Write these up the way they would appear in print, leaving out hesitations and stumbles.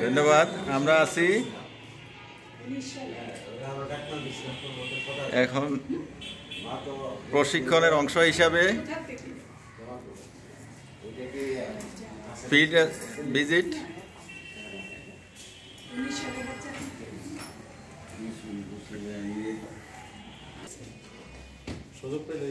ধন্যবাদ। আমরা আছি এখন প্রশিক্ষণের অংশ হিসাবে ফিল্ড ভিজিট। সুযোগ পেলে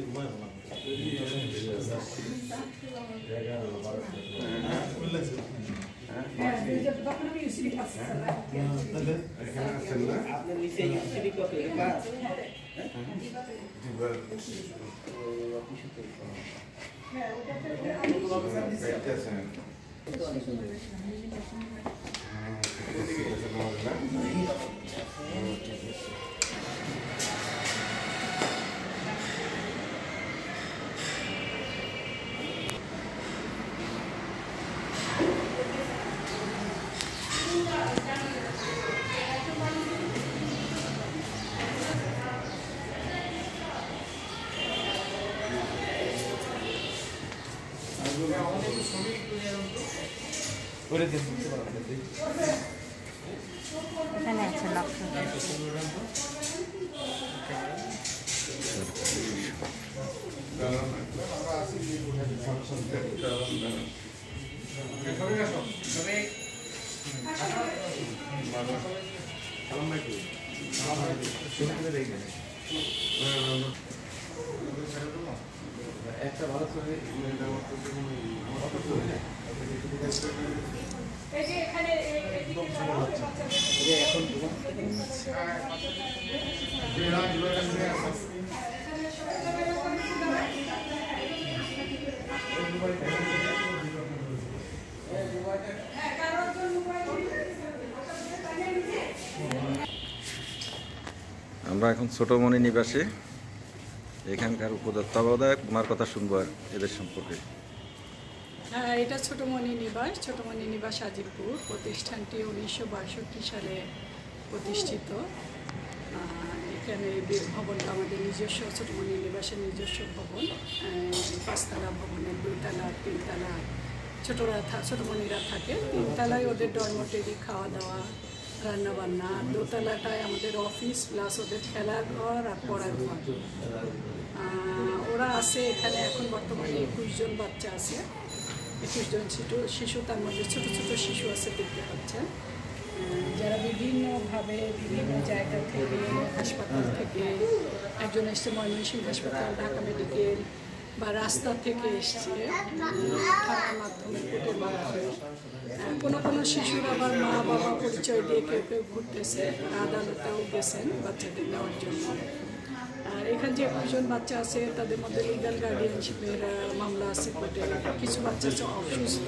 এখানে আছে লক্ষ্য। একটা ভালো ছবি আমরা এখন ছোটমণি নিবাসে এখানকার উপতত্ত্বাবধায়ক, ওনার কথা শুনবো এদের সম্পর্কে। হ্যাঁ, এটা ছোটমণি নিবাস। ছোটমণি নিবাস আজিমপুর। প্রতিষ্ঠানটি 1962 সালে প্রতিষ্ঠিত। এখানে ভবনটা আমাদের নিজস্ব, ছোটমণি নিবাসের নিজস্ব ভবন। 5তলা ভবনের 2তলা 3তলা ছোটমণিরা থাকে। 3তলায় ওদের ডরমেটরি, খাওয়া দাওয়া, রান্নাবান্না। 2তলাটায় আমাদের অফিস প্লাস ওদের খেলাঘর আর পড়ার ঘর। ওরা আছে এখানে এখন বর্তমানে 21 জন বাচ্চা আছে। 21 জন শিশু, তার মধ্যে ছোট ছোট শিশু আছে, দেখতে পাচ্ছেন, যারা বিভিন্নভাবে বিভিন্ন জায়গা থেকে, হাসপাতাল থেকে, একজন এসছে ময়মনসিংহ হাসপাতাল, ঢাকা মেডিকেল, বা রাস্তা থেকে এসছে থানার মাধ্যমে, কোর্টের মাধ্যমে। কোনো শিশুর আবার মা বাবা পরিচয় দিয়ে কেউ কেউ ঘুরতেছে, আদালতেও গেছেন বাচ্চাদের নেওয়ার জন্য। আর এখানে যে 21 জন বাচ্চা আছে তাদের মধ্যে লিগাল গার্ডিয়ানশিপের মামলা আছে কোর্টে। কিছু বাচ্চা অসুস্থ,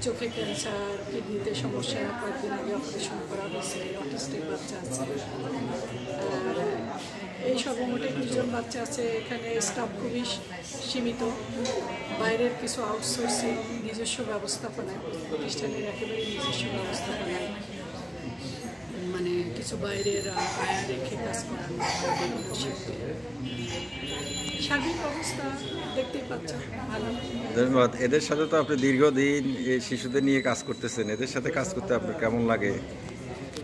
চোখে ক্যান্সার, কিডনিতে সমস্যা, কয়েকদিন আগে অপারেশন করা হয়েছে, অটিস্টিক বাচ্চা আছে। এই সর্বমোট 21 জন বাচ্চা আছে। এখানে স্টাফ খুবই সীমিত, বাইরের কিছু আউটসোর্সিং, নিজস্ব ব্যবস্থাপনায়, প্রতিষ্ঠানের একেবারে নিজস্ব ব্যবস্থাপনায়, মানে কিছু বাইরের আয়া রেখে কাজ করানো বিভিন্ন শিল্পে। সার্বিক অবস্থা দেখতেই পাচ্ছেন ভালো। ধন্যবাদ। এদের সাথে তো আপনি দীর্ঘদিন এই শিশুদের নিয়ে কাজ করতেছেন, এদের সাথে কাজ করতে আপনার কেমন লাগে?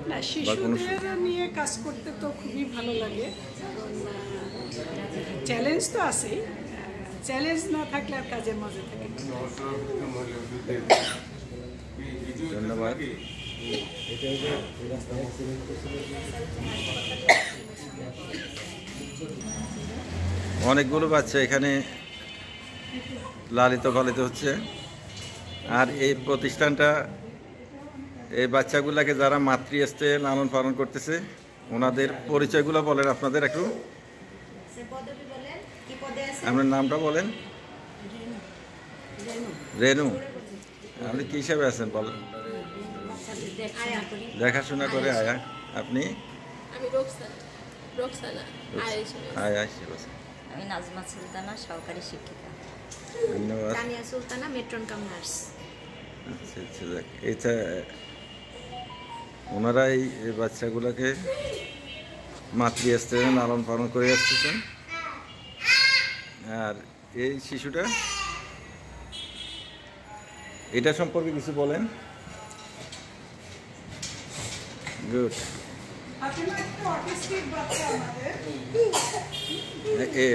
না, শিশুদের নিয়ে কাজ করতে তো খুবই ভালো লাগে, কারণ চ্যালেঞ্জ তো আছেই। চ্যালেঞ্জ না থাকলে আর কাজের মজা থাকে। ধন্যবাদ। অনেকগুলো বাচ্চা এখানে লালিত পালিত হচ্ছে। আর এই প্রতিষ্ঠানটা এই বাচ্চাগুলোকে যারা মাতৃস্থে লালন পালন করতেছে, ওনাদের পরিচয়গুলো বলেন আপনাদের একটু। আপনার নামটা বলেন। রেনু। আপনি কি হিসাবে আছেন বলেন? দেখাশোনা করে আয়া। আপনি? আমি নাজমা সুলতানা, সহকারী শিক্ষিকা। ধন্যবাদ। তানিয়া সুলতানা, মেট্রন কাম নার্স। আচ্ছা আচ্ছা, যাক। এইটা ওনারা এই বাচ্চাগুলোকে মাতৃস্থে লালন পালন করে আসতেছেন। আর এই শিশুটা, এটা সম্পর্কে কিছু বলেন। গুড। ফাতেমা একটা অটিস্টিক বাচ্চা আমাদের। এ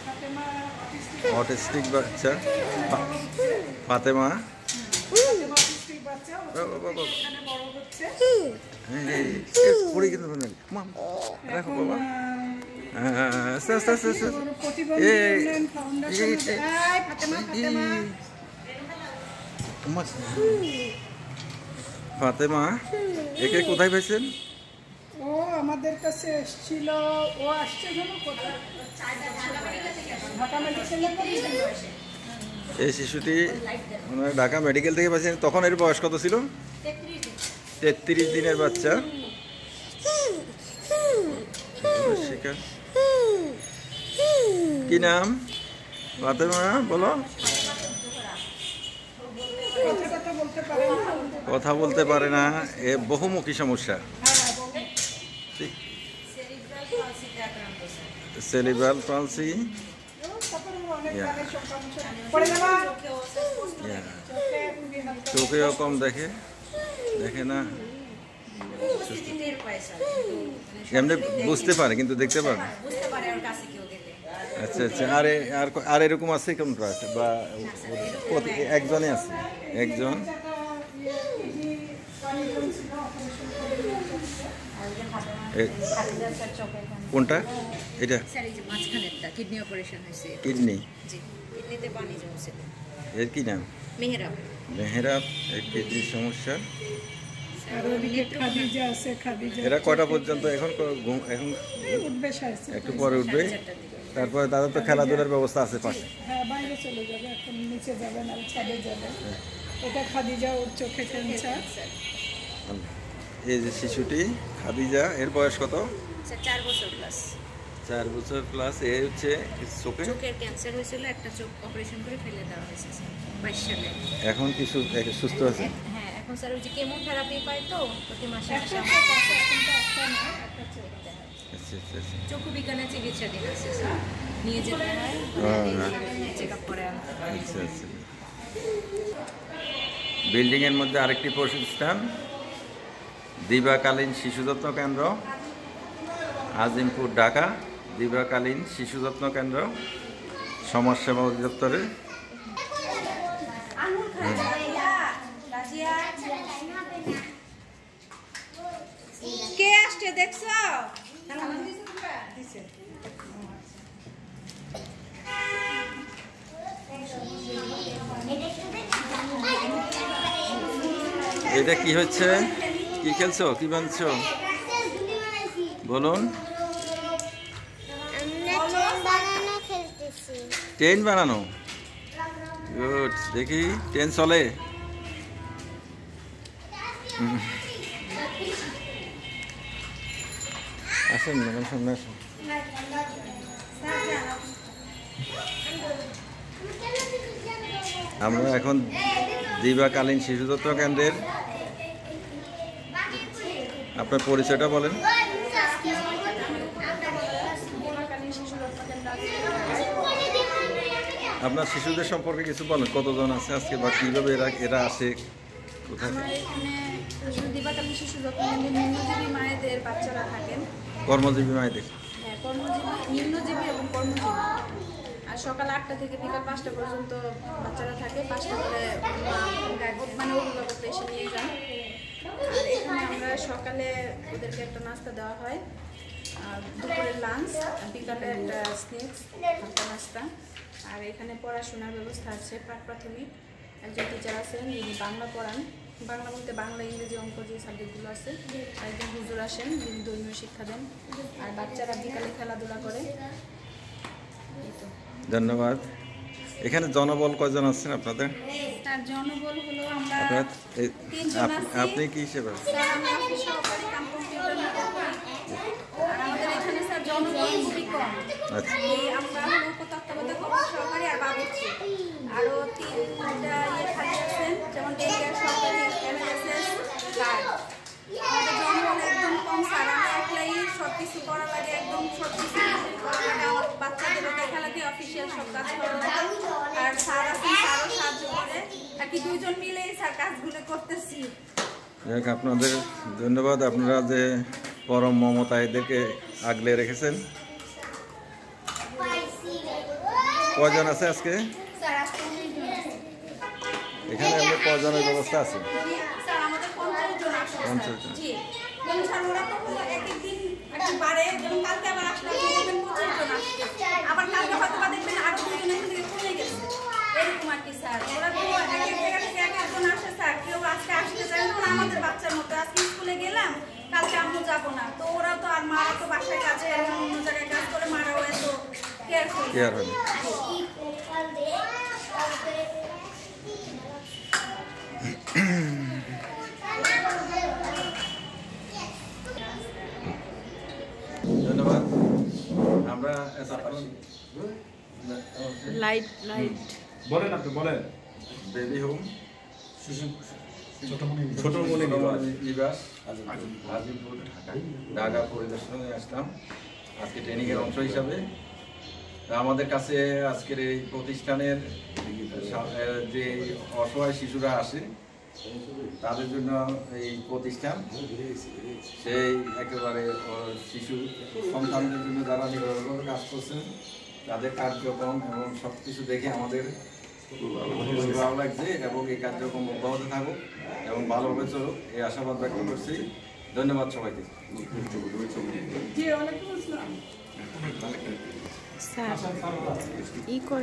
ফাতেমা অটিস্টিক অটিস্টিক বাচ্চা ফাতেমা। অটিস্টিক বাচ্চা এখানে বড় হচ্ছে। পড়ে কিন্তু রাখো বাবা। আস্তে আস্তে আস্তে আস্তে। প্রতিবন্ধী উন্নয়ন ফাউন্ডেশন। ফাতেমা একে কোথায় পেয়েছেন? ও আমাদের কাছে এসেছিল, ও আসছে যেন কোথায় ঢাকা মেডিকেলে। এই শিশুটি ঢাকা মেডিকেল থেকে পেয়েছেন। তখন এর বয়স কত ছিল? 33 দিনের বাচ্চা। কি নাম? ফাতেমা বলো। কথা বলতে পারে না, এ বহুমুখী সমস্যা। Cerebral palsy. চোখেও কম দেখে, দেখে না, এমনি বুঝতে পারে কিন্তু দেখতে পারে না। আচ্ছা আচ্ছা। আর এরকম আছে কোনটা আছে বা একজনে আছে? একজন। কোনটা এটা? কিডনি অপারেশন হয়েছে। কিডনি। জি, কিডনিতে পানি জমছে। এর কি নাম? মেহরাব। মেহরাব, এর কিডনির সমস্যা। আর ওদিকে খাদিজা আছে, খাদিজা। এরা কটা পর্যন্ত এখন এখন উঠবে একটু পরে উঠবে। তারপরে তাদের তো খেলাধুলার ব্যবস্থা আছে পাশে। হ্যাঁ, বাইরে চলে যাবে, এখন নিচে যাবে না, ছাদে যাবে। এটা খাদিজা, ওর চোখে ক্যান্সার। এই যে শিশুটি খাদিজা, এর বয়স কত? 4 বছর প্লাস। 4 বছর প্লাস। এ হচ্ছে চোখের ক্যান্সার হয়েছিল, একটা চোখ অপারেশন করে ফেলে দেওয়া হয়েছে 22 সালে। এখন কি সুস্থ আছে? হ্যাঁ, এখন স্যার ওই যে কেমোথেরাপি পায় তো প্রতি মাসে আচ্ছা আচ্ছা আচ্ছা। চক্ষু বিজ্ঞানের চিকিৎসাধীন আছে স্যার, নিয়ে যেতে হয়, চেক আপ করে আনতে হয়। আচ্ছা আচ্ছা। বিল্ডিংয়ের মধ্যে আরেকটি প্রতিষ্ঠান, দিবাকালীন শিশু যত্ন কেন্দ্র, আজিমপুর, ঢাকা। দিবাকালীন শিশু যত্ন কেন্দ্র, সমাজসেবা অধিদপ্তরে। কে আসছে দেখছো? এটা কি হচ্ছে? কি খেলছো? কি বানছো? বলুন। ট্রেন বানানো। গুড। দেখি ট্রেন চলে। আসেন ম্যাডাম, সামনে আসুন। আমরা এখন দিবাকালীন শিশু যত্ন কেন্দ্রের, আপনার পরিচয়টা বলেন। আপনার শিশুদের সম্পর্কে কিছু বলেন, কতজন আছে আজকে বা কীভাবে এরা আসে, কোথায়? আমার এখানে দিবাকালীন শিশু যত্ন কেন্দ্রে নিম্নজীবী মায়েদের বাচ্চারা থাকেন। কর্মজীবী মায়েদের? হ্যাঁ, কর্মজীবী, নিম্নজীবী এবং কর্মজীবী। আর সকাল 8টা থেকে বিকাল 5টা পর্যন্ত বাচ্চারা থাকে। 5টা করে মানে অভিভাবকরা এসে নিয়ে যান। আর এখানে আমরা সকালে ওদেরকে একটা নাস্তা দেওয়া হয়, দুপুরের লাঞ্চ, বিকালে একটা স্ন্যাক্স, হালকা নাস্তা। আর এখানে পড়াশোনার ব্যবস্থা আছে। প্রাথমিক একজন টিচার আছেন, যিনি বাংলা পড়ান। বাংলা বলতে বাংলা, ইংরেজি, অঙ্ক যে সাবজেক্টগুলো আছে। একজন হুজুর আসেন, যিনি ধর্মীয় শিক্ষা দেন। আর বাচ্চারা বিকালে খেলাধুলা করে। ধন্যবাদ। এখানে জনবল কয়জন আছেন আপনাদের? তার জনবল হলো আমরা আপনার 3 জন আছি। আপনি কি সেবা? স্যার, আমি অফিস সহকারী কাম কম্পিউটার নিতে করি। আর আমাদের এখানে স্যার জনবল খুবই কম। আচ্ছা। এই আমরা তত্ত্বাবধায়ক অফিস সহকারী আর বাবুর্চি। আরও 3টা খালি আছেন, যেমন ডে কেয়ার সহকারী, এমএলএসএস, গার্ড। আমাদের জনবল একদম কম স্যার। আমি একলাই সব কিছু করা লাগে, একদম সব কিছু করা লাগে। আমার বাচ্চাদেরও দেখা লাগে, অফিসিয়াল সব কাজ করা লাগে। আর স্যার আছেন, স্যারও সাহায্য করে। আর কি 2 জন মিলেই স্যার কাজগুলো করতেছি। যাক, আপনাদের ধন্যবাদ। আপনারা যে পরম মমতা এদেরকে আগলে রেখেছেন। কয়জন আছে আজকে স্যার আজকে 19 জন আছে। এখানে? এমনি কয়জনের ব্যবস্থা আছে? স্যার আমাদের 50 জন আসছে। 50 জন। জি, যেমন স্যার ওরা তো এক এক দিন একটু বাড়ে, যেমন কালকে আবার আসলে দেখবেন 25 জন আসছে, আবার কালকে হয়তো বা দেখবেন আরো 2 জন এখান থেকে কমে গেছে, এরকম আর কি স্যার। ওরা তো এক এক জায়গা থেকে এক একজন আসে স্যার, কেউ আজকে আসতে চায় না, আমাদের বাচ্চার মতো আজকে স্কুলে গেলাম, কালকে আম্মু যাবো না, তো ওরা তো আর মারা তো বাসায় কাজে এবং অন্য জায়গায় কাজ করে, মারাও এত কেয়ারফুল। কেয়ার হবে। ধন্যবাদ। আমরা লাইট বলেন আপনি বলেন। বেবি হোম ছোট মনে নিবাস হাজিরপুর ঢাকা পরিদর্শনে আসলাম আজকে ট্রেনিংয়ের অংশ হিসাবে। তা আমাদের কাছে আজকের এই প্রতিষ্ঠানের যে অসহায় শিশুরা আসে তাদের জন্য এই প্রতিষ্ঠান সেই একেবারে শিশু সন্তানদের জন্য যারা নিরন্তর কাজ করছেন তাদের কার্যক্রম এবং সব কিছু দেখে আমাদের খুবই ভালো লাগছে এবং এই কার্যক্রম অব্যাহত থাকুক এবং ভালোভাবে চলুক এই আশাবাদ ব্যক্ত করছি। ধন্যবাদ সবাইকে। জি, ওয়ালাইকুম আসসালাম। স্যার ই করে